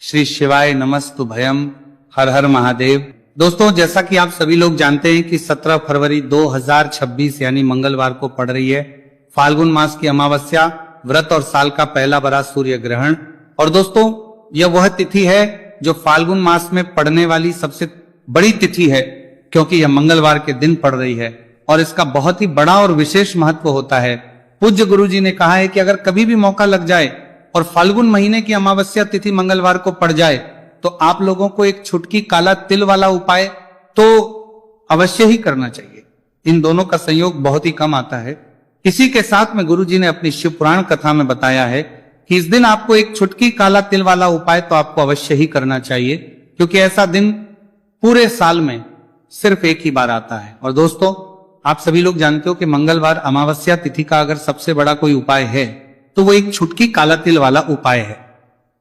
श्री शिवाय नमस्तु भयम। हर हर महादेव। दोस्तों, जैसा कि आप सभी लोग जानते हैं कि 17 फरवरी 2026 यानी मंगलवार को पड़ रही है फाल्गुन मास की अमावस्या, व्रत और साल का पहला बड़ा सूर्य ग्रहण। और दोस्तों, यह वह तिथि है जो फाल्गुन मास में पड़ने वाली सबसे बड़ी तिथि है, क्योंकि यह मंगलवार के दिन पड़ रही है और इसका बहुत ही बड़ा और विशेष महत्व होता है। पूज्य गुरु जी ने कहा है कि अगर कभी भी मौका लग जाए और फाल्गुन महीने की अमावस्या तिथि मंगलवार को पड़ जाए तो आप लोगों को एक छुटकी काला तिल वाला उपाय तो अवश्य ही करना चाहिए। इन दोनों का संयोग बहुत ही कम आता है। इसी के साथ में गुरु जी ने अपनी शिव पुराण कथा में बताया है कि इस दिन आपको एक छुटकी काला तिल वाला उपाय तो आपको अवश्य ही करना चाहिए, क्योंकि ऐसा दिन पूरे साल में सिर्फ एक ही बार आता है। और दोस्तों, आप सभी लोग जानते हो कि मंगलवार अमावस्या तिथि का अगर सबसे बड़ा कोई उपाय है तो वो एक छुटकी काला तिल वाला उपाय है।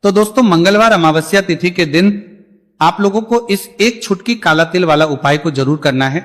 तो दोस्तों, मंगलवार अमावस्या तिथि के दिन आप लोगों को इस एक छुटकी काला तिल वाला उपाय को जरूर करना है।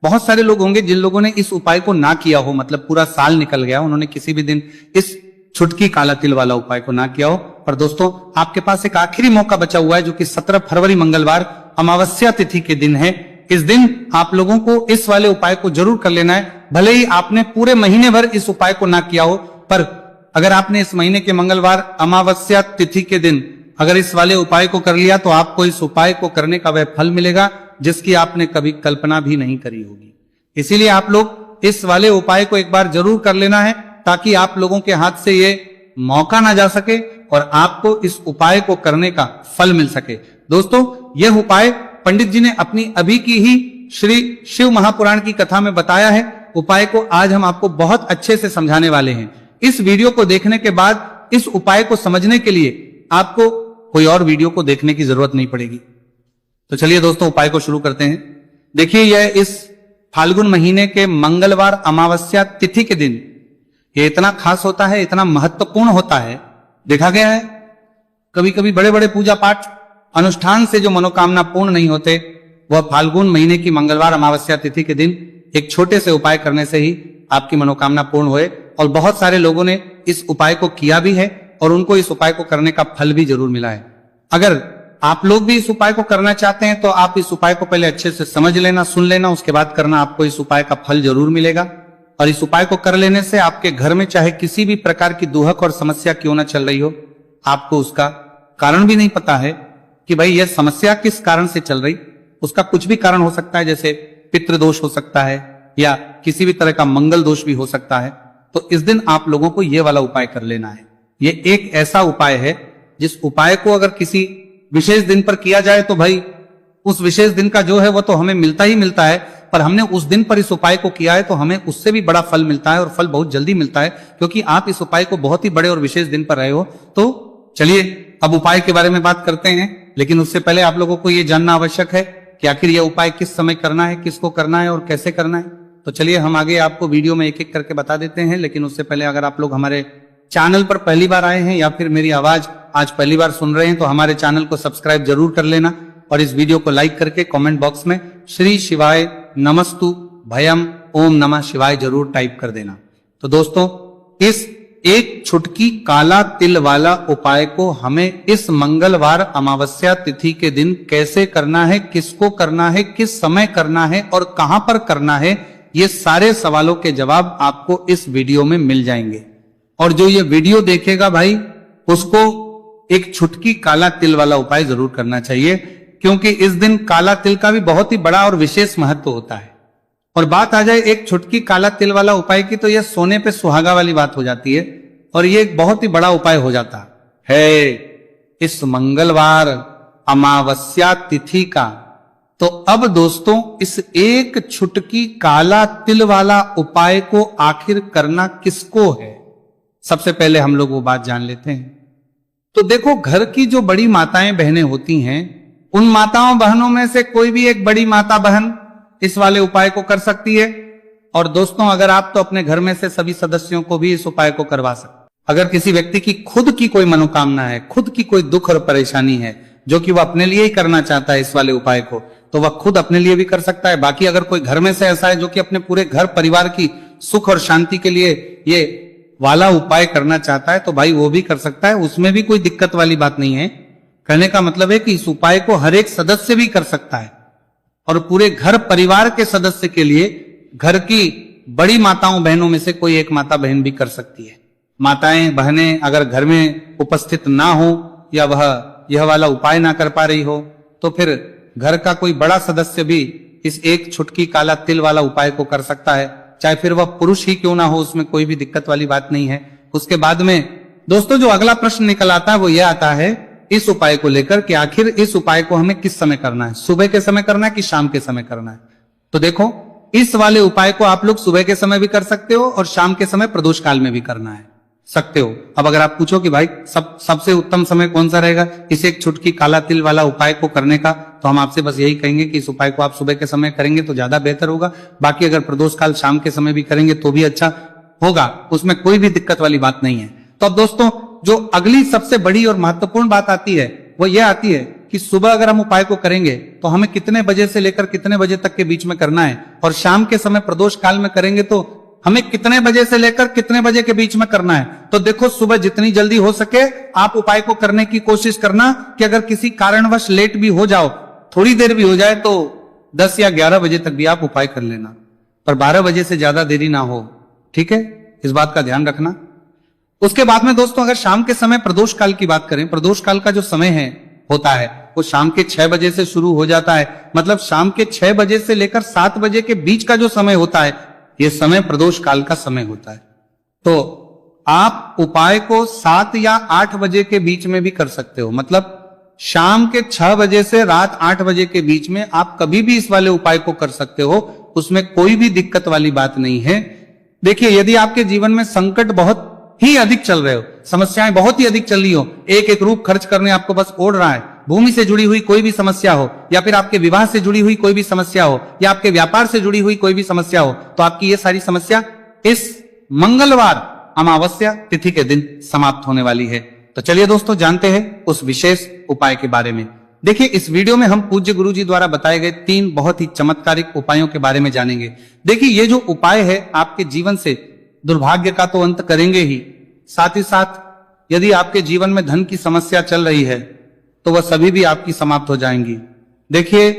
बहुत सारे लोग होंगे जिन लोगों ने इस उपाय को ना किया हो, मतलब पूरा साल निकल गया, उन्होंने किसी भी दिन इस छुटकी काला तिल वाला उपाय को ना किया हो। पर दोस्तों, आपके पास एक आखिरी मौका बचा हुआ है जो कि 17 फरवरी मंगलवार अमावस्या तिथि के दिन है। इस दिन आप लोगों को इस वाले उपाय को जरूर कर लेना है। भले ही आपने पूरे महीने भर इस उपाय को ना किया हो, पर अगर आपने इस महीने के मंगलवार अमावस्या तिथि के दिन अगर इस वाले उपाय को कर लिया तो आपको इस उपाय को करने का वह फल मिलेगा जिसकी आपने कभी कल्पना भी नहीं करी होगी। इसीलिए आप लोग इस वाले उपाय को एक बार जरूर कर लेना है, ताकि आप लोगों के हाथ से ये मौका ना जा सके और आपको इस उपाय को करने का फल मिल सके। दोस्तों, यह उपाय पंडित जी ने अपनी अभी की ही श्री शिव महापुराण की कथा में बताया है। उपाय को आज हम आपको बहुत अच्छे से समझाने वाले हैं। इस वीडियो को देखने के बाद इस उपाय को समझने के लिए आपको कोई और वीडियो को देखने की जरूरत नहीं पड़ेगी। तो चलिए दोस्तों, उपाय को शुरू करते हैं। देखिए, यह इस फाल्गुन महीने के मंगलवार अमावस्या तिथि के दिन ये इतना खास होता है, इतना महत्वपूर्ण होता है। देखा गया है कभी कभी बड़े बड़े पूजा पाठ अनुष्ठान से जो मनोकामना पूर्ण नहीं होते, वह फाल्गुन महीने की मंगलवार अमावस्या तिथि के दिन एक छोटे से उपाय करने से ही आपकी मनोकामना पूर्ण हुए। और बहुत सारे लोगों ने इस उपाय को किया भी है और उनको इस उपाय को करने का फल भी जरूर मिला है। अगर आप लोग भी इस उपाय को करना चाहते हैं तो आप इस उपाय को पहले अच्छे से समझ लेना, सुन लेना, उसके बाद करना। आपको इस उपाय का फल जरूर मिलेगा। और इस उपाय को कर लेने से आपके घर में चाहे किसी भी प्रकार की दुहक और समस्या क्यों ना चल रही हो, आपको उसका कारण भी नहीं पता है कि भाई यह समस्या किस कारण से चल रही। उसका कुछ भी कारण हो सकता है, जैसे पितृदोष हो सकता है या किसी भी तरह का मंगल दोष भी हो सकता है। तो इस दिन आप लोगों को यह वाला उपाय कर लेना है। ये एक ऐसा उपाय है जिस उपाय को अगर किसी विशेष दिन पर किया जाए तो भाई उस विशेष दिन का जो है वो तो हमें मिलता ही मिलता है, पर हमने उस दिन पर इस उपाय को किया है तो हमें उससे भी बड़ा फल मिलता है और फल बहुत जल्दी मिलता है, क्योंकि आप इस उपाय को बहुत ही बड़े और विशेष दिन पर रहे हो। तो चलिए अब उपाय के बारे में बात करते हैं, लेकिन उससे पहले आप लोगों को यह जानना आवश्यक है कि आखिर यह उपाय किस समय करना है, किसको करना है और कैसे करना है। तो चलिए हम आगे आपको वीडियो में एक एक करके बता देते हैं। लेकिन उससे पहले अगर आप लोग हमारे चैनल पर पहली बार आए हैं या फिर मेरी आवाज आज पहली बार सुन रहे हैं तो हमारे चैनल को सब्सक्राइब जरूर कर लेना और इस वीडियो को लाइक करके कमेंट बॉक्स में श्री शिवाय नमस्तु भयम ओम नमः शिवाय जरूर टाइप कर देना। तो दोस्तों, इस एक छुटकी काला तिल वाला उपाय को हमें इस मंगलवार अमावस्या तिथि के दिन कैसे करना है, किसको करना है, किस समय करना है और कहां पर करना है, ये सारे सवालों के जवाब आपको इस वीडियो में मिल जाएंगे। और जो ये वीडियो देखेगा भाई, उसको एक छुटकी काला तिल वाला उपाय जरूर करना चाहिए, क्योंकि इस दिन काला तिल का भी बहुत ही बड़ा और विशेष महत्व होता है। और बात आ जाए एक छुटकी काला तिल वाला उपाय की, तो यह सोने पे सुहागा वाली बात हो जाती है और ये एक बहुत ही बड़ा उपाय हो जाता है इस मंगलवार अमावस्या तिथि का। तो अब दोस्तों, इस एक छुटकी काला तिल वाला उपाय को आखिर करना किसको है, सबसे पहले हम लोग वो बात जान लेते हैं। तो देखो, घर की जो बड़ी माताएं बहनें होती हैं, उन माताओं बहनों में से कोई भी एक बड़ी माता बहन इस वाले उपाय को कर सकती है। और दोस्तों, अगर आप तो अपने घर में से सभी सदस्यों को भी इस उपाय को करवा सकते। अगर किसी व्यक्ति की खुद की कोई मनोकामना है, खुद की कोई दुख और परेशानी है जो कि वह अपने लिए ही करना चाहता है इस वाले उपाय को, तो वह खुद अपने लिए भी कर सकता है। बाकी अगर कोई घर में से ऐसा है जो कि अपने पूरे घर परिवार की सुख और शांति के लिए ये वाला उपाय करना चाहता है, तो भाई वो भी कर सकता है, उसमें भी कोई दिक्कत वाली बात नहीं है। कहने का मतलब है कि इस उपाय को हर एक सदस्य भी कर सकता है और पूरे घर परिवार के सदस्य के लिए घर की बड़ी माताओं बहनों में से कोई एक माता बहन भी कर सकती है। माताएं बहनें अगर घर में उपस्थित ना हो या वह यह वाला उपाय ना कर पा रही हो तो फिर घर का कोई बड़ा सदस्य भी इस एक छुटकी काला तिल वाला उपाय को कर सकता है, चाहे फिर वह पुरुष ही क्यों ना हो, उसमें कोई भी दिक्कत वाली बात नहीं है। उसके बाद में दोस्तों जो अगला प्रश्न निकल आता है वो यह आता है इस उपाय को लेकर कि आखिर इस उपाय को हमें किस समय करना है, सुबह के समय करना है कि शाम के समय करना है। तो देखो इस वाले उपाय को आप लोग सुबह के समय भी कर सकते हो और शाम के समय प्रदोष काल में भी करना है सकते हो। अब अगर आप पूछो कि भाई सबसे उत्तम समय कौन सा रहेगा इस एक छुटकी काला तिल वाला उपाय को करने का, तो हम आपसे बस यही कहेंगे कि इस उपाय को आप सुबह के समय करेंगे तो ज्यादा बेहतर होगा। बाकी अगर प्रदोष काल शाम के समय भी करेंगे तो भी अच्छा होगा, उसमें कोई भी दिक्कत वाली बात नहीं है। तो अब दोस्तों जो अगली सबसे बड़ी और महत्वपूर्ण बात आती है वो ये आती है कि सुबह अगर हम उपाय को करेंगे तो हमें कितने बजे से लेकर कितने बजे तक के बीच में करना है, और शाम के समय प्रदोष काल में करेंगे तो हमें कितने बजे से लेकर कितने बजे के बीच में करना है। तो देखो सुबह जितनी जल्दी हो सके आप उपाय को करने की कोशिश करना कि अगर किसी कारणवश लेट भी हो जाओ, थोड़ी देर भी हो जाए तो 10 या 11 बजे तक भी आप उपाय कर लेना, पर 12 बजे से ज्यादा देरी ना हो, ठीक है, इस बात का ध्यान रखना। उसके बाद में दोस्तों अगर शाम के समय प्रदोष काल की बात करें, प्रदोष काल का जो समय है होता है वो शाम के 6 बजे से शुरू हो जाता है, मतलब शाम के 6 बजे से लेकर 7 बजे के बीच का जो समय होता है ये समय प्रदोष काल का समय होता है। तो आप उपाय को 7 या 8 बजे के बीच में भी कर सकते हो, मतलब शाम के 6 बजे से रात 8 बजे के बीच में आप कभी भी इस वाले उपाय को कर सकते हो, उसमें कोई भी दिक्कत वाली बात नहीं है। देखिए यदि आपके जीवन में संकट बहुत ही अधिक चल रहे हो, समस्याएं बहुत ही अधिक चल रही हो, एक एक रूप खर्च करने आपको बस ओढ़ रहा है, भूमि से जुड़ी हुई कोई भी समस्या हो या फिर आपके विवाह से जुड़ी हुई कोई भी समस्या हो या आपके व्यापार से जुड़ी हुई कोई भी समस्या हो, तो आपकी ये सारी समस्या इस मंगलवार अमावस्या तिथि के दिन समाप्त होने वाली है। तो चलिए दोस्तों जानते हैं उस विशेष उपाय के बारे में। देखिए इस वीडियो में हम पूज्य गुरु जी द्वारा बताए गए 3 बहुत ही चमत्कारिक उपायों के बारे में जानेंगे। देखिए ये जो उपाय है आपके जीवन से दुर्भाग्य का तो अंत करेंगे ही, साथ ही साथ यदि आपके जीवन में धन की समस्या चल रही है तो वह सभी भी आपकी समाप्त हो जाएंगी। देखिए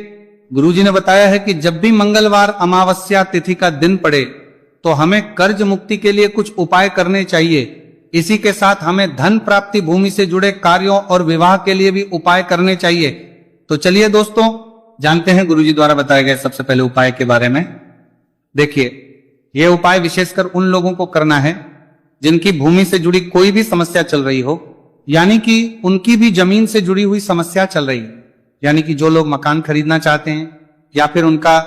गुरुजी ने बताया है कि जब भी मंगलवार अमावस्या तिथि का दिन पड़े तो हमें कर्ज मुक्ति के लिए कुछ उपाय करने चाहिए। इसी के साथ हमें धन प्राप्ति, भूमि से जुड़े कार्यों और विवाह के लिए भी उपाय करने चाहिए। तो चलिए दोस्तों जानते हैं गुरुजी द्वारा बताए गए सबसे पहले उपाय के बारे में। देखिए यह उपाय विशेषकर उन लोगों को करना है जिनकी भूमि से जुड़ी कोई भी समस्या चल रही हो, यानी कि उनकी भी जमीन से जुड़ी हुई समस्या चल रही है, यानी कि जो लोग मकान खरीदना चाहते हैं या फिर उनका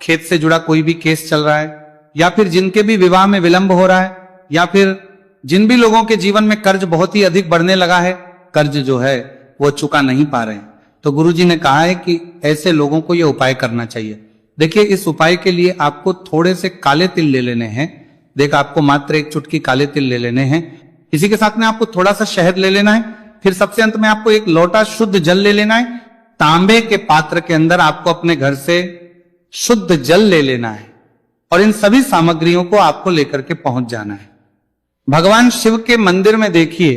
खेत से जुड़ा कोई भी केस चल रहा है या फिर जिनके भी विवाह में विलंब हो रहा है या फिर जिन भी लोगों के जीवन में कर्ज बहुत ही अधिक बढ़ने लगा है, कर्ज जो है वो चुका नहीं पा रहे हैं, तो गुरुजी ने कहा है कि ऐसे लोगों को यह उपाय करना चाहिए। देखिए इस उपाय के लिए आपको थोड़े से काले तिल ले लेने हैं। देख आपको मात्र 1 चुटकी काले तिल ले लेने हैं। इसी के साथ में आपको थोड़ा सा शहद ले लेना है। फिर सबसे अंत में आपको 1 लोटा शुद्ध जल ले लेना है। तांबे के पात्र के अंदर आपको अपने घर से शुद्ध जल ले लेना है और इन सभी सामग्रियों को आपको लेकर के पहुंच जाना है। भगवान शिव के मंदिर में देखिए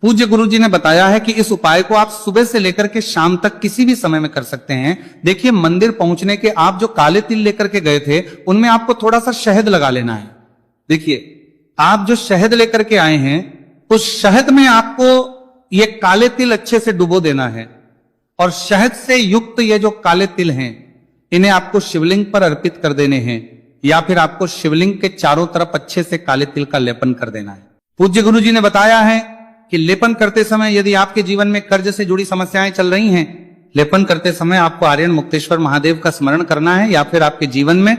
पूज्य गुरुजी ने बताया है कि इस उपाय को आप सुबह से लेकर के शाम तक किसी भी समय में कर सकते हैं। देखिए मंदिर पहुंचने के आप जो काले तिल लेकर के गए थे उनमें आपको थोड़ा सा शहद लगा लेना है। देखिए आप जो शहद लेकर के आए हैं उस शहद में आपको ये काले तिल अच्छे से डुबो देना है और शहद से युक्त ये जो काले तिल हैं इन्हें आपको शिवलिंग पर अर्पित कर देने हैं या फिर आपको शिवलिंग के चारों तरफ अच्छे से काले तिल का लेपन कर देना है। पूज्य गुरुजी ने बताया है कि लेपन करते समय यदि आपके जीवन में कर्ज से जुड़ी समस्याएं चल रही हैं, लेपन करते समय आपको आर्यन मुक्तेश्वर महादेव का स्मरण करना है या फिर आपके जीवन में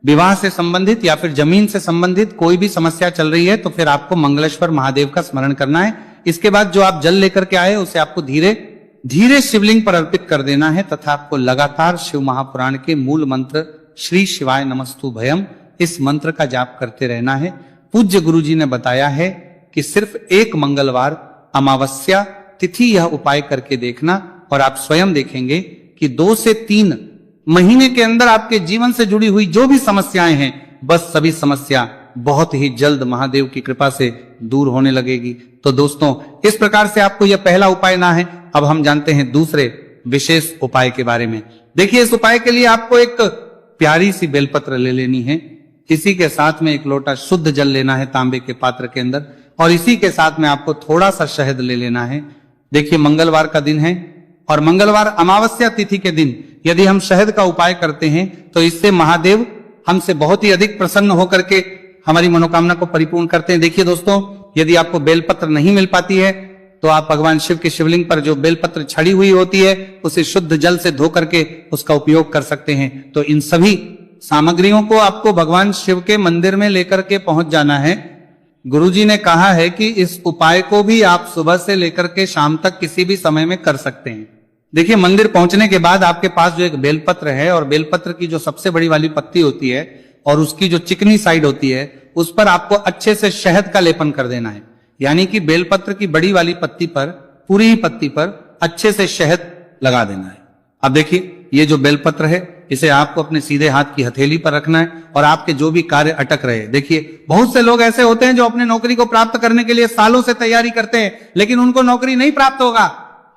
विवाह से संबंधित या फिर जमीन से संबंधित कोई भी समस्या चल रही है तो फिर आपको मंगलेश्वर महादेव का स्मरण करना है। इसके बाद जो आप जल लेकर के आए उसे आपको धीरे धीरे शिवलिंग पर अर्पित कर देना है तथा आपको लगातार शिव महापुराण के मूल मंत्र श्री शिवाय नमस्तु भयम इस मंत्र का जाप करते रहना है। पूज्य गुरुजी ने बताया है कि सिर्फ 1 मंगलवार अमावस्या तिथि यह उपाय करके देखना और आप स्वयं देखेंगे कि 2 से 3 महीने के अंदर आपके जीवन से जुड़ी हुई जो भी समस्याएं हैं बस सभी समस्या बहुत ही जल्द महादेव की कृपा से दूर होने लगेगी। तो दोस्तों इस प्रकार से आपको यह पहला उपाय ना है अब हम जानते हैं दूसरे विशेष उपाय के बारे में। देखिए, इस उपाय के लिए आपको एक प्यारी सी बेलपत्र ले लेनी है। इसी के साथ में एक लोटा शुद्ध जल लेना है तांबे के पात्र के अंदर, और इसी के साथ में आपको थोड़ा सा शहद ले लेना है। देखिए, मंगलवार का दिन है और मंगलवार अमावस्या तिथि के दिन यदि हम शहद का उपाय करते हैं तो इससे महादेव हमसे बहुत ही अधिक प्रसन्न होकर के हमारी मनोकामना को परिपूर्ण करते हैं। देखिए दोस्तों, यदि आपको बेलपत्र नहीं मिल पाती है तो आप भगवान शिव के शिवलिंग पर जो बेलपत्र छड़ी हुई होती है उसे शुद्ध जल से धो करके उसका उपयोग कर सकते हैं। तो इन सभी सामग्रियों को आपको भगवान शिव के मंदिर में लेकर के पहुंच जाना है। गुरुजी ने कहा है कि इस उपाय को भी आप सुबह से लेकर के शाम तक किसी भी समय में कर सकते हैं। देखिए, मंदिर पहुंचने के बाद आपके पास जो एक बेलपत्र है और बेलपत्र की जो सबसे बड़ी वाली पत्ती होती है और उसकी जो चिकनी साइड होती है उस पर आपको अच्छे से शहद का लेपन कर देना है। यानी कि बेलपत्र की बड़ी वाली पत्ती पर, पूरी ही पत्ती पर अच्छे से शहद लगा देना है। अब देखिए, ये जो बेलपत्र है इसे आपको अपने सीधे हाथ की हथेली पर रखना है और आपके जो भी कार्य अटक रहे। देखिए, बहुत से लोग ऐसे होते हैं जो अपने नौकरी को प्राप्त करने के लिए सालों से तैयारी करते हैं लेकिन उनको नौकरी नहीं प्राप्त होगा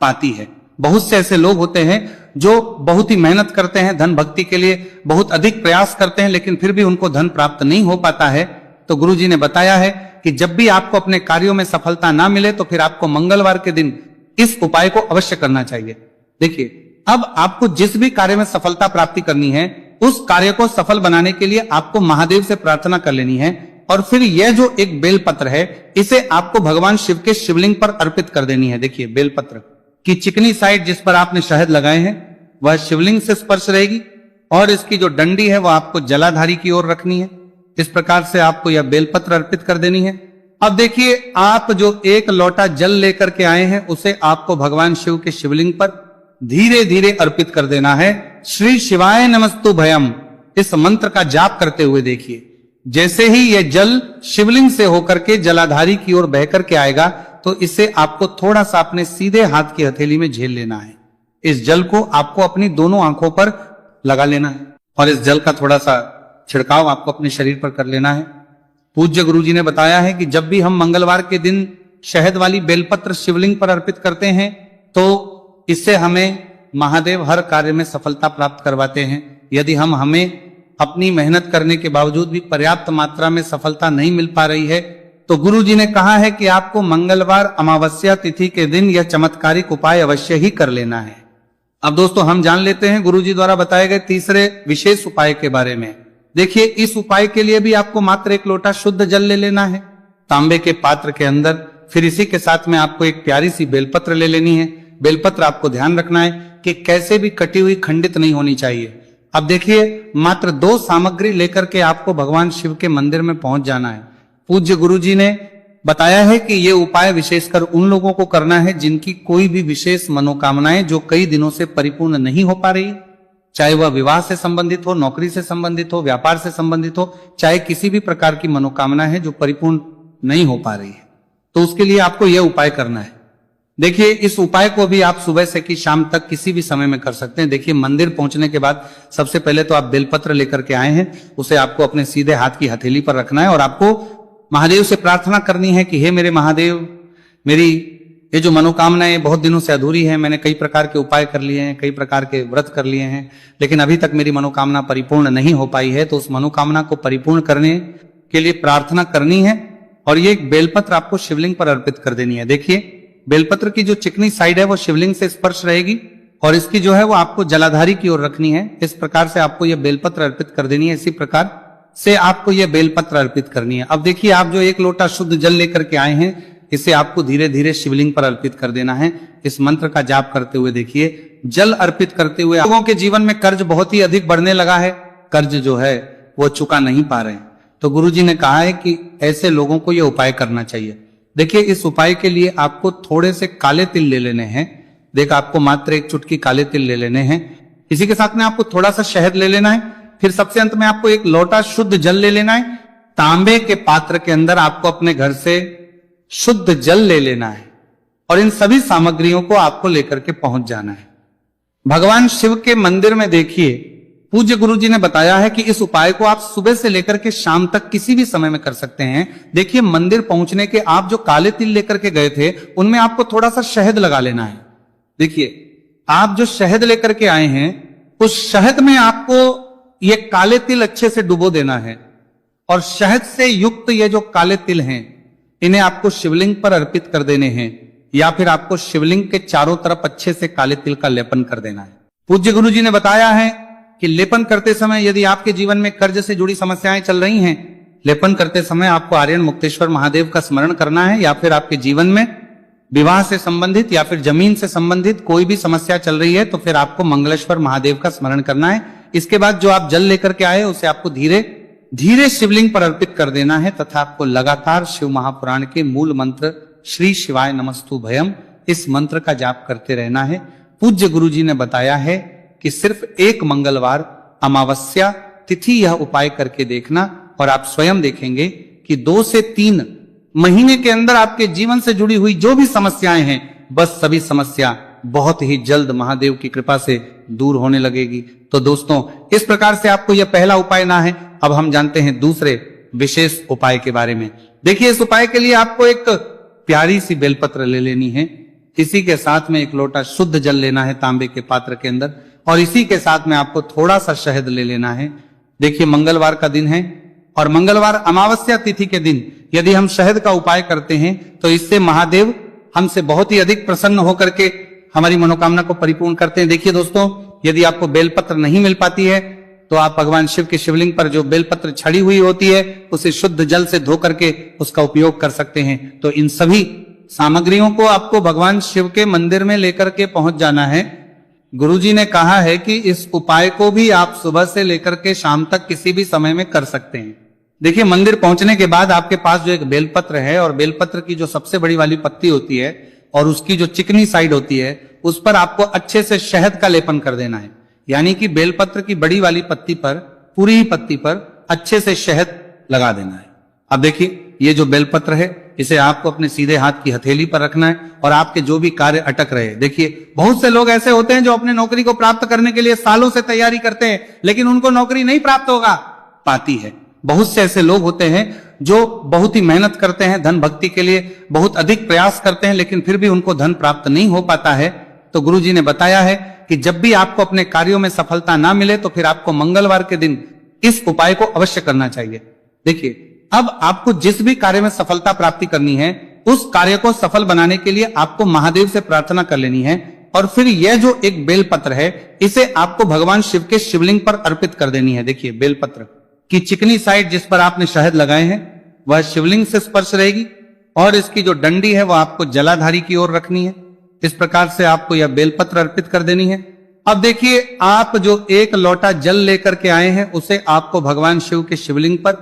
पाती है। बहुत से ऐसे लोग होते हैं जो बहुत ही मेहनत करते हैं, धन भक्ति के लिए बहुत अधिक प्रयास करते हैं लेकिन फिर भी उनको धन प्राप्त नहीं हो पाता है। तो गुरुजी ने बताया है कि जब भी आपको अपने कार्यों में सफलता ना मिले तो फिर आपको मंगलवार के दिन इस उपाय को अवश्य करना चाहिए। देखिए, अब आपको जिस भी कार्य में सफलता प्राप्ति करनी है उस कार्य को सफल बनाने के लिए आपको महादेव से प्रार्थना कर लेनी है और फिर यह जो एक बेलपत्र है इसे आपको भगवान शिव के शिवलिंग पर अर्पित कर देनी है। देखिए, बेलपत्र की चिकनी साइड जिस पर आपने शहद लगाए हैं वह शिवलिंग से स्पर्श रहेगी और इसकी जो डंडी है वह आपको जलाधारी की ओर रखनी है। इस प्रकार से आपको यह बेलपत्र अर्पित कर देनी है। अब देखिए, आप जो एक लोटा जल लेकर के आए हैं उसे आपको भगवान शिव के शिवलिंग पर धीरे धीरे अर्पित कर देना है। श्री शिवाय नमस्तु भयम इस मंत्र का जाप करते हुए देखिए, जैसे ही यह जल शिवलिंग से होकर के जलाधारी की ओर बह करके आएगा तो इसे आपको थोड़ा सा अपने सीधे हाथ की हथेली में झेल लेना है। इस जल को आपको अपनी दोनों आंखों पर लगा लेना है और इस जल का थोड़ा सा छिड़काव आपको अपने शरीर पर कर लेना है। पूज्य गुरुजी ने बताया है कि जब भी हम मंगलवार के दिन शहद वाली बेलपत्र शिवलिंग पर अर्पित करते हैं तो इससे हमें महादेव हर कार्य में सफलता प्राप्त करवाते हैं। यदि हमें अपनी मेहनत करने के बावजूद भी पर्याप्त मात्रा में सफलता नहीं मिल पा रही है तो गुरुजी ने कहा है कि आपको मंगलवार अमावस्या तिथि के दिन यह चमत्कारिक उपाय अवश्य ही कर लेना है। अब दोस्तों, हम जान लेते हैं गुरुजी द्वारा बताए गए तीसरे विशेष उपाय के बारे में। देखिए, इस उपाय के लिए भी आपको मात्र एक लोटा शुद्ध जल ले लेना है तांबे के पात्र के अंदर। फिर इसी के साथ में आपको एक प्यारी सी बेलपत्र ले लेनी है। बेलपत्र आपको ध्यान रखना है कि कैसे भी कटी हुई खंडित नहीं होनी चाहिए। अब देखिए, मात्र 2 सामग्री लेकर के आपको भगवान शिव के मंदिर में पहुंच जाना है। पूज्य गुरुजी ने बताया है कि ये उपाय विशेषकर उन लोगों को करना है जिनकी कोई भी विशेष मनोकामनाएं जो कई दिनों से परिपूर्ण नहीं हो पा रही, चाहे वह विवाह से संबंधित हो, नौकरी से संबंधित हो, व्यापार से संबंधित हो, चाहे किसी भी प्रकार की मनोकामना है जो परिपूर्ण नहीं हो पा रही है, तो उसके लिए आपको यह उपाय करना है। देखिए, इस उपाय को भी आप सुबह से कि शाम तक किसी भी समय में कर सकते हैं। देखिए, मंदिर पहुंचने के बाद सबसे पहले तो आप बेलपत्र लेकर के आए हैं, उसे आपको अपने सीधे हाथ की हथेली पर रखना है और आपको महादेव से प्रार्थना करनी है कि हे मेरे महादेव, मेरी ये जो मनोकामनाएं बहुत दिनों से अधूरी है, मैंने कई प्रकार के उपाय कर लिए हैं, कई प्रकार के व्रत कर लिए हैं, लेकिन अभी तक मेरी मनोकामना परिपूर्ण नहीं हो पाई है। तो उस मनोकामना को परिपूर्ण करने के लिए प्रार्थना करनी है और ये एक बेलपत्र आपको शिवलिंग पर अर्पित कर देनी है। देखिए, बेलपत्र की जो चिकनी साइड है वो शिवलिंग से स्पर्श रहेगी और इसकी जो है वो आपको जलाधारी की ओर रखनी है। इस प्रकार से आपको यह बेलपत्र अर्पित कर देनी है। इसी प्रकार से आपको यह बेलपत्र अर्पित करनी है। अब देखिए, आप जो एक लोटा शुद्ध जल लेकर के आए हैं इसे आपको धीरे धीरे शिवलिंग पर अर्पित कर देना है। इस मंत्र का जाप करते हुए देखिए, जल अर्पित करते हुए लोगों के जीवन में कर्ज बहुत ही अधिक बढ़ने लगा है, कर्ज जो है वो चुका नहीं पा रहे हैं। तो गुरुजी ने कहा है कि ऐसे लोगों को यह उपाय करना चाहिए। देखिए, इस उपाय के लिए आपको थोड़े से काले तिल ले लेने हैं। देखा, आपको मात्र एक चुटकी काले तिल ले लेने हैं। इसी के साथ में आपको थोड़ा सा शहद ले लेना है। फिर सबसे अंत में आपको एक लोटा शुद्ध जल ले लेना है। तांबे के पात्र के अंदर आपको अपने घर से शुद्ध जल ले लेना है और इन सभी सामग्रियों को आपको लेकर के पहुंच जाना है भगवान शिव के मंदिर में। देखिए, पूज्य गुरुजी ने बताया है कि इस उपाय को आप सुबह से लेकर के शाम तक किसी भी समय में कर सकते हैं। देखिए, मंदिर पहुंचने के आप जो काले तिल लेकर के गए थे उनमें आपको थोड़ा सा शहद लगा लेना है देखिए, आप जो शहद लेकर के आए हैं, उस शहद में आपको ये काले तिल अच्छे से डुबो देना है और शहद से युक्त ये जो काले तिल हैं, इन्हें आपको शिवलिंग पर अर्पित कर देने हैं या फिर आपको शिवलिंग के चारों तरफ अच्छे से काले तिल का लेपन कर देना है। पूज्य गुरु जी ने बताया है कि लेपन करते समय यदि आपके जीवन में कर्ज से जुड़ी समस्याएं चल रही हैं, लेपन करते समय आपको आर्यन मुक्तेश्वर महादेव का स्मरण करना है, या फिर आपके जीवन में विवाह से संबंधित या फिर जमीन से संबंधित कोई भी समस्या चल रही है तो फिर आपको मंगलेश्वर महादेव का स्मरण करना है। इसके बाद जो आप जल लेकर के आए उसे आपको धीरे धीरे शिवलिंग पर अर्पित कर देना है तथा आपको लगातार शिव महापुराण के मूल मंत्र श्री शिवाय नमस्तु भयम, इस मंत्र का जाप करते रहना है। पूज्य गुरु जी ने बताया है कि सिर्फ एक मंगलवार अमावस्या तिथि यह उपाय करके देखना और आप स्वयं देखेंगे कि 2 से 3 महीने के अंदर आपके जीवन से जुड़ी हुई जो भी समस्याएं हैं, बस सभी समस्या बहुत ही जल्द महादेव की कृपा से दूर होने लगेगी। तो दोस्तों, इस प्रकार से आपको यह पहला उपाय ना है। अब हम जानते हैं दूसरे विशेष उपाय के बारे में। देखिए, इस उपाय के लिए आपको एक प्यारी सी बेलपत्र ले लेनी है, इसी के साथ में 1 लोटा शुद्ध जल लेना है तांबे के पात्र के अंदर, और इसी के साथ में आपको थोड़ा सा शहद ले लेना है। देखिए, मंगलवार का दिन है और मंगलवार अमावस्या तिथि के दिन यदि हम शहद का उपाय करते हैं तो इससे महादेव हमसे बहुत ही अधिक प्रसन्न होकर के हमारी मनोकामना को परिपूर्ण करते हैं। देखिए दोस्तों, यदि आपको बेलपत्र नहीं मिल पाती है तो आप भगवान शिव के शिवलिंग पर जो बेलपत्र छड़ी हुई होती है उसे शुद्ध जल से धो करके उसका उपयोग कर सकते हैं। तो इन सभी सामग्रियों को आपको भगवान शिव के मंदिर में लेकर के पहुंच जाना है। गुरुजी ने कहा है कि इस उपाय को भी आप सुबह से लेकर के शाम तक किसी भी समय में कर सकते हैं। देखिए, मंदिर पहुंचने के बाद आपके पास जो एक बेलपत्र है और बेलपत्र की जो सबसे बड़ी वाली पत्ती होती है और उसकी जो चिकनी साइड होती है उस पर आपको अच्छे से शहद का लेपन कर देना है। यानी कि बेलपत्र की बड़ी वाली पत्ती पर, पूरी ही पत्ती पर अच्छे से शहद लगा देना है। अब देखिए, ये जो बेलपत्र है इसे आपको अपने सीधे हाथ की हथेली पर रखना है और आपके जो भी कार्य अटक रहे, देखिए बहुत से लोग ऐसे होते हैं जो अपने नौकरी को प्राप्त करने के लिए सालों से तैयारी करते हैं लेकिन उनको नौकरी नहीं प्राप्त होगा पाती है। बहुत से ऐसे लोग होते हैं जो बहुत ही मेहनत करते हैं, धन भक्ति के लिए बहुत अधिक प्रयास करते हैं लेकिन फिर भी उनको धन प्राप्त नहीं हो पाता है। तो गुरुजी ने बताया है कि जब भी आपको अपने कार्यों में सफलता ना मिले तो फिर आपको मंगलवार के दिन इस उपाय को अवश्य करना चाहिए। देखिए, अब आपको जिस भी कार्य में सफलता प्राप्ति करनी है उस कार्य को सफल बनाने के लिए आपको महादेव से प्रार्थना कर लेनी है और फिर यह जो एक बेलपत्र है इसे आपको भगवान शिव के शिवलिंग पर अर्पित कर देनी है। देखिए, बेलपत्र की चिकनी साइड जिस पर आपने शहद लगाए हैं वह शिवलिंग से स्पर्श रहेगी और इसकी जो डंडी है वह आपको जलाधारी की ओर रखनी है। इस प्रकार से आपको यह बेलपत्र अर्पित कर देनी है। अब देखिए, आप जो 1 लोटा जल लेकर के आए हैं उसे आपको भगवान शिव के शिवलिंग पर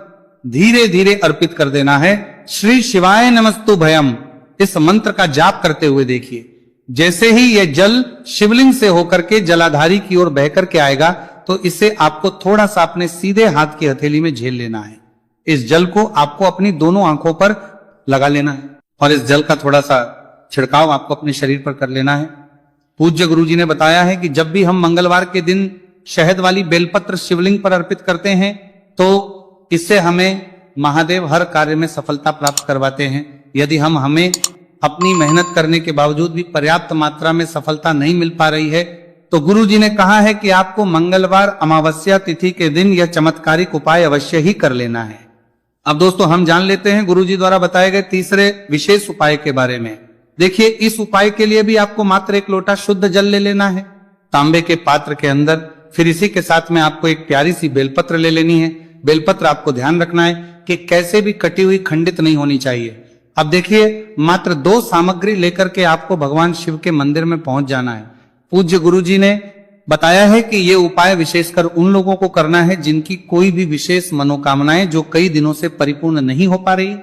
धीरे धीरे अर्पित कर देना है। श्री शिवाय नमस्तु भयम, इस मंत्र का जाप करते हुए देखिए, जैसे ही यह जल शिवलिंग से होकर के जलाधारी की ओर बह करके आएगा तो इसे आपको थोड़ा सा अपने सीधे हाथ की हथेली में झेल लेना है। इस जल को आपको अपनी दोनों आंखों पर लगा लेना है और इस जल का थोड़ा सा छिड़काव आपको अपने शरीर पर कर लेना है। पूज्य गुरुजी ने बताया है कि जब भी हम मंगलवार के दिन शहद वाली बेलपत्र शिवलिंग पर अर्पित करते हैं तो इससे हमें महादेव हर कार्य में सफलता प्राप्त करवाते हैं। यदि हमें अपनी मेहनत करने के बावजूद भी पर्याप्त मात्रा में सफलता नहीं मिल पा रही है तो गुरुजी ने कहा है कि आपको मंगलवार अमावस्या तिथि के दिन यह चमत्कारिक उपाय अवश्य ही कर लेना है। अब दोस्तों, हम जान लेते हैं गुरुजी द्वारा बताए गए तीसरे विशेष उपाय के बारे में। देखिए, इस उपाय के लिए भी आपको मात्र 1 लोटा शुद्ध जल ले लेना है तांबे के पात्र के अंदर। फिर इसी के साथ में आपको एक प्यारी सी बेलपत्र ले लेनी है। बेलपत्र आपको ध्यान रखना है कि कैसे भी कटी हुई खंडित नहीं होनी चाहिए। अब देखिए, मात्र 2 सामग्री लेकर के आपको भगवान शिव के मंदिर में पहुंच जाना है। पूज्य गुरुजी ने बताया है कि ये उपाय विशेषकर उन लोगों को करना है जिनकी कोई भी विशेष मनोकामनाएं जो कई दिनों से परिपूर्ण नहीं हो पा रही,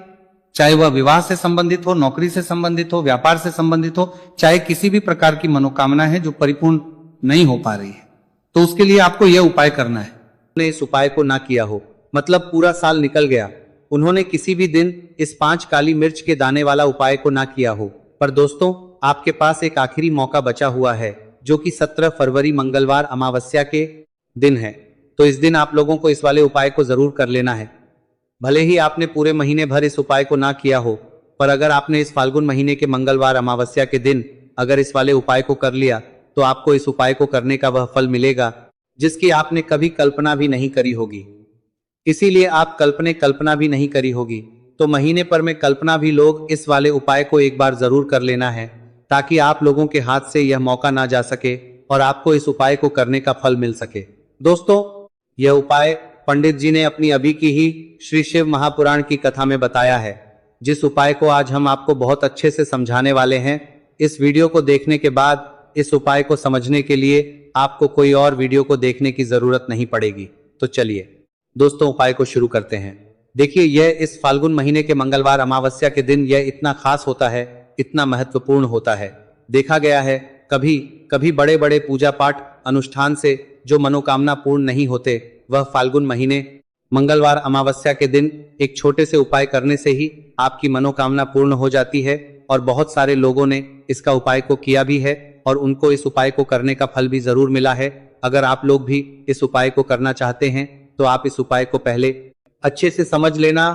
चाहे वह विवाह से संबंधित हो, नौकरी से संबंधित हो, व्यापार से संबंधित हो, चाहे किसी भी प्रकार की मनोकामना है जो परिपूर्ण नहीं हो पा रही है, तो उसके लिए आपको यह उपाय करना है। ने इस उपाय को ना किया हो, मतलब पूरा साल निकल गया, उन्होंने किसी भी दिन इस 5 काली मिर्च के दाने वाला उपाय को ना किया हो, पर दोस्तों आपके पास एक आखिरी मौका बचा हुआ है जो कि 17 फरवरी मंगलवार अमावस्या के दिन है। तो इस दिन आप लोगों को इस वाले उपाय को जरूर कर लेना है। भले ही आपने पूरे महीने भर इस उपाय को ना किया हो, पर अगर आपने इस फाल्गुन महीने के मंगलवार अमावस्या के दिन अगर इस वाले उपाय को कर लिया तो आपको इस उपाय को करने का वह फल मिलेगा जिसकी आपने कभी कल्पना भी नहीं करी होगी। इसीलिए आप कल्पना भी नहीं करी होगी तो महीने पर में कल्पना भी लोग इस वाले उपाय को एक बार जरूर कर लेना है, ताकि आप लोगों के हाथ से यह मौका ना जा सके और आपको इस उपाय को करने का फल मिल सके। दोस्तों, यह उपाय पंडित जी ने अपनी अभी की ही श्री शिव महापुराण की कथा में बताया है, जिस उपाय को आज हम आपको बहुत अच्छे से समझाने वाले हैं। इस वीडियो को देखने के बाद इस उपाय को समझने के लिए आपको कोई और वीडियो को देखने की जरूरत नहीं पड़ेगी। तो चलिए दोस्तों, उपाय को शुरू करते हैं। देखिए, यह इस फाल्गुन महीने के मंगलवार अमावस्या के दिन यह इतना खास होता है, इतना महत्वपूर्ण होता है। देखा गया है कभी कभी बड़े बड़े पूजा पाठ अनुष्ठान से जो मनोकामना पूर्ण नहीं होते, वह फाल्गुन महीने मंगलवार अमावस्या के दिन एक छोटे से उपाय करने से ही आपकी मनोकामना पूर्ण हो जाती है। और बहुत सारे लोगों ने इसका उपाय को किया भी है और उनको इस उपाय को करने का फल भी जरूर मिला है। अगर आप लोग भी इस उपाय को करना चाहते हैं तो आप इस उपाय को पहले अच्छे से समझ लेना,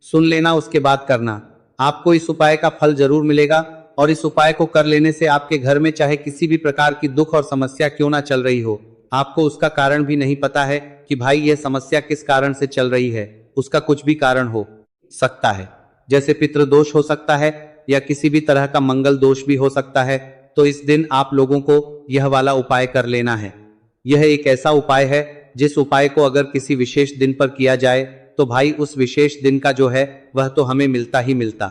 सुन लेना, उसके बाद करना। आपको इस उपाय का फल जरूर मिलेगा और इस उपाय को कर लेने से आपके घर में चाहे किसी भी प्रकार की दुख और समस्या क्यों ना चल रही हो, आपको उसका कारण भी नहीं पता है कि भाई यह समस्या किस कारण से चल रही है, उसका कुछ भी कारण हो सकता है, जैसे पितृदोष हो सकता है या किसी भी तरह का मंगल दोष भी हो सकता है। तो इस दिन आप लोगों को यह वाला उपाय कर लेना है। यह एक ऐसा उपाय है जिस उपाय को अगर किसी विशेष दिन पर किया जाए तो भाई उस विशेष दिन का जो है वह तो हमें मिलता ही मिलता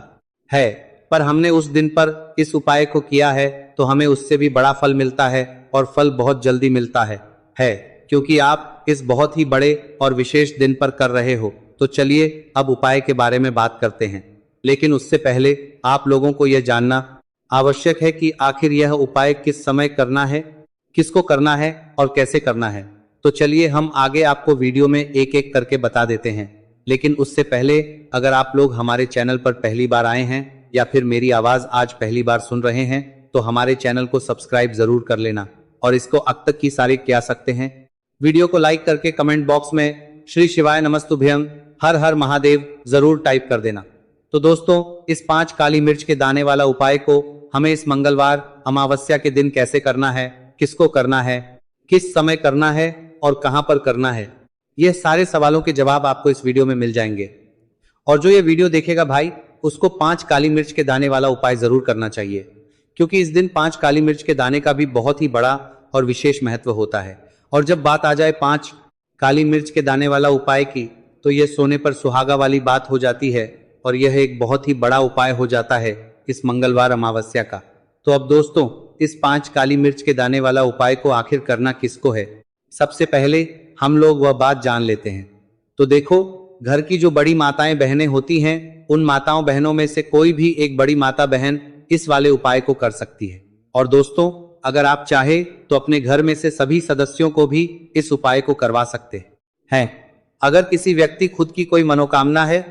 है, पर हमने उस दिन पर इस उपाय को किया है तो हमें उससे भी बड़ा फल मिलता है और फल बहुत जल्दी मिलता है क्योंकि आप इस बहुत ही बड़े और विशेष दिन पर कर रहे हो। तो चलिए अब उपाय के बारे में बात करते हैं, लेकिन उससे पहले आप लोगों को यह जानना आवश्यक है कि आखिर यह उपाय किस समय करना है, किसको करना है और कैसे करना है। तो चलिए हम आगे आपको वीडियो में एक एक करके बता देते हैं। लेकिन उससे पहले अगर आप लोग हमारे चैनल पर पहली बार आए हैं या फिर मेरी आवाज आज पहली बार सुन रहे हैं तो हमारे चैनल को सब्सक्राइब जरूर कर लेना और इसको अब तक की सारी क्या सकते हैं, वीडियो को लाइक करके कमेंट बॉक्स में श्री शिवाय नमस्तुभ्यं हर हर महादेव जरूर टाइप कर देना। तो दोस्तों, इस 5 काली मिर्च के दाने वाला उपाय को हमें इस मंगलवार अमावस्या के दिन कैसे करना है, किसको करना है, किस समय करना है और कहां पर करना है, यह सारे सवालों के जवाब आपको इस वीडियो में मिल जाएंगे। और जो ये वीडियो देखेगा भाई, उसको 5 काली मिर्च के दाने वाला उपाय जरूर करना चाहिए, क्योंकि इस दिन 5 काली मिर्च के दाने का भी बहुत ही बड़ा और विशेष महत्व होता है। और जब बात आ जाए 5 काली मिर्च के दाने वाला उपाय की, तो यह सोने पर सुहागा वाली बात हो जाती है और यह एक बहुत ही बड़ा उपाय हो जाता है इस मंगलवार अमावस्या का। तो अब दोस्तों, इस 5 काली मिर्च के दाने वाला उपाय को आखिर करना किसको है, सबसे पहले हम लोग वह बात जान लेते हैं। तो देखो, घर की जो बड़ी माताएं बहनें होती हैं, उन माताओं बहनों में से कोई भी एक बड़ी माता बहन इस वाले उपाय को कर सकती है। और दोस्तों, अगर आप चाहे तो अपने घर में से सभी सदस्यों को भी इस उपाय को करवा सकते हैं। अगर किसी व्यक्ति खुद की कोई मनोकामना है,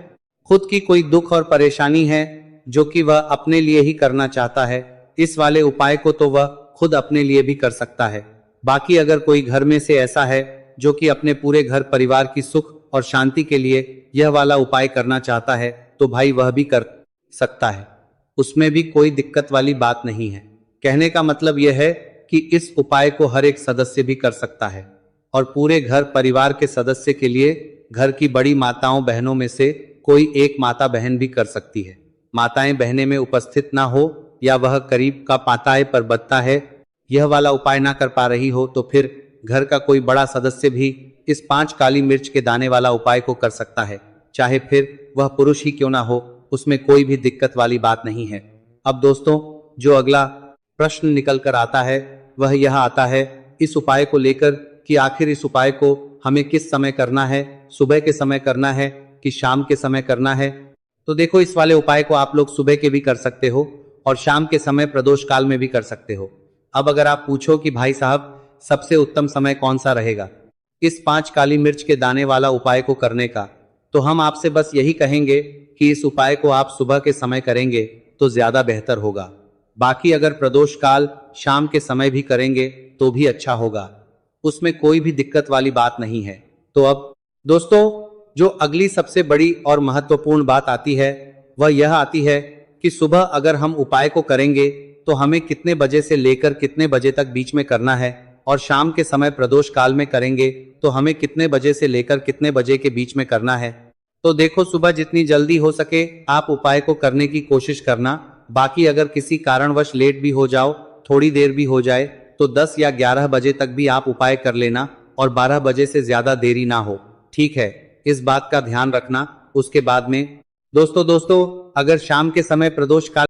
खुद की कोई दुख और परेशानी है जो कि वह अपने लिए ही करना चाहता है, इस वाले उपाय को तो वह खुद अपने लिए भी कर सकता है। बाकी अगर कोई घर में से ऐसा है जो कि अपने पूरे घर परिवार की सुख और शांति के लिए यह वाला उपाय करना चाहता है, तो भाई वह भी कर सकता है, उसमें भी कोई दिक्कत वाली बात नहीं है। कहने का मतलब यह है कि इस उपाय को हर एक सदस्य भी कर सकता है और पूरे घर परिवार के सदस्य के लिए घर की बड़ी माताओं बहनों में से कोई एक माता बहन भी कर सकती है। माताएं बहनें में उपस्थित ना हो या वह करीब का पाताए पर बत्ता है, यह वाला उपाय ना कर पा रही हो, तो फिर घर का कोई बड़ा सदस्य भी इस 5 काली मिर्च के दाने वाला उपाय को कर सकता है, चाहे फिर वह पुरुष ही क्यों ना हो, उसमें कोई भी दिक्कत वाली बात नहीं है। अब दोस्तों, जो अगला प्रश्न निकल कर आता है वह यह आता है इस उपाय को लेकर कि आखिर इस उपाय को हमें किस समय करना है, सुबह के समय करना है कि शाम के समय करना है। तो देखो, इस वाले उपाय को आप लोग सुबह के भी कर सकते हो और शाम के समय प्रदोष काल में भी कर सकते हो। अब अगर आप पूछो कि भाई साहब सबसे उत्तम समय कौन सा रहेगा इस 5 काली मिर्च के दाने वाला उपाय को करने का, तो हम आपसे बस यही कहेंगे कि इस उपाय को आप सुबह के समय करेंगे तो ज्यादा बेहतर होगा। बाकी अगर प्रदोष काल शाम के समय भी करेंगे तो भी अच्छा होगा, उसमें कोई भी दिक्कत वाली बात नहीं है। तो अब दोस्तों, जो अगली सबसे बड़ी और महत्वपूर्ण बात आती है वह यह आती है कि सुबह अगर हम उपाय को करेंगे तो हमें कितने बजे से लेकर कितने बजे तक बीच में करना है, और शाम के समय प्रदोष काल में करेंगे तो हमें कितने बजे से लेकर कितने बजे के बीच में करना है। तो देखो, सुबह जितनी जल्दी हो सके आप उपाय को करने की कोशिश करना। बाकी अगर किसी कारणवश लेट भी हो जाओ, थोड़ी देर भी हो जाए, तो 10 या 11 बजे तक भी आप उपाय कर लेना और 12 बजे से ज्यादा देरी ना हो, ठीक है? इस बात का ध्यान रखना। उसके बाद में दोस्तों अगर शाम के समय प्रदोष काल